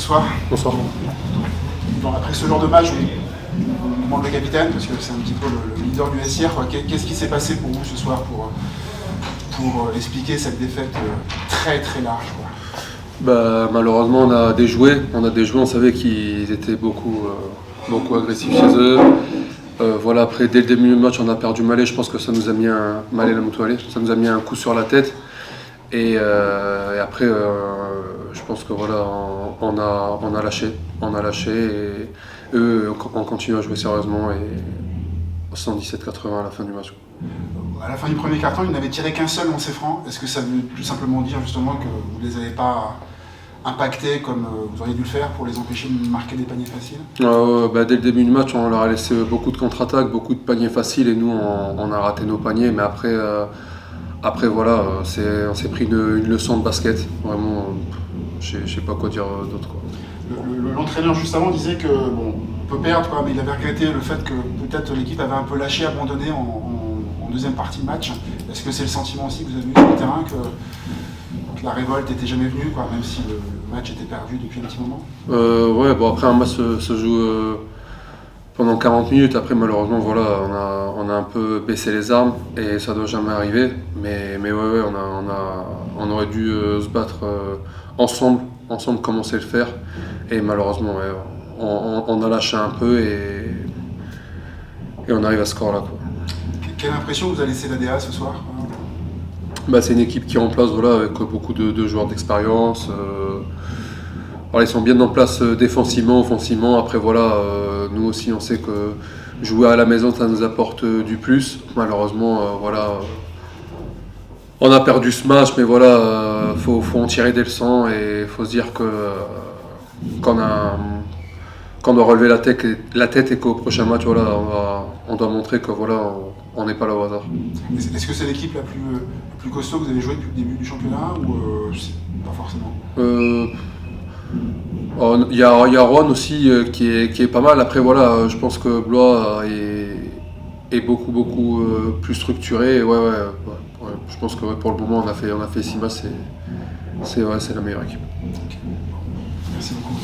bonsoir. Bonsoir. Après ce genre de match, on demande le capitaine, parce que c'est un petit peu le leader du vestiaire. Qu'est-ce qui s'est passé pour vous ce soir pour expliquer cette défaite très très large, quoi? Malheureusement, on a déjoué, on savait qu'ils étaient beaucoup agressifs chez eux. Après, dès le début du match, on a perdu Mallet. Je pense que ça nous a mis ça nous a mis un coup sur la tête. Et après, je pense que on a lâché. Et eux ont continué à jouer sérieusement et 117-80 à la fin du match. À la fin du premier quart-temps, ils n'avaient tiré qu'un seul lancé franc. Est-ce que ça veut tout simplement dire justement que vous ne les avez pas impactés comme vous auriez dû le faire pour les empêcher de marquer des paniers faciles? Dès le début du match, on leur a laissé beaucoup de contre-attaques, beaucoup de paniers faciles et nous, on a raté nos paniers. Mais après, on s'est pris une leçon de basket. Vraiment, je sais pas quoi dire d'autre, quoi. L'entraîneur juste avant disait que on peut perdre, quoi, mais il avait regretté le fait que peut-être l'équipe avait un peu lâché, abandonné en deuxième partie de match. Est-ce que c'est le sentiment aussi que vous avez eu sur le terrain que la révolte n'était jamais venue, quoi, même si le match était perdu depuis un petit moment? Après un match se joue pendant 40 minutes. Après, malheureusement, on a un peu baissé les armes et ça doit jamais arriver. Mais on aurait dû se battre ensemble comme on sait le faire. Et malheureusement, on a lâché un peu et on arrive à ce score-là, quoi. Quelle impression vous a laissé l'ADA ce soir? C'est une équipe qui est en place, avec beaucoup de joueurs d'expérience. Ils sont bien en place défensivement, offensivement. Après, nous aussi, on sait que jouer à la maison, ça nous apporte du plus. Malheureusement, on a perdu ce match, mais faut en tirer des leçons et faut se dire que qu'on doit relever la tête et qu'au prochain match, on doit montrer que on n'est pas là au hasard. Est-ce que c'est l'équipe la plus costaud que vous avez jouée depuis le début du championnat ou pas forcément? Il y a Rouen aussi qui est pas mal. Après, je pense que Blois est beaucoup plus structuré. Je pense que pour le moment, on a fait 6 matchs, c'est la meilleure équipe. Okay. Merci beaucoup.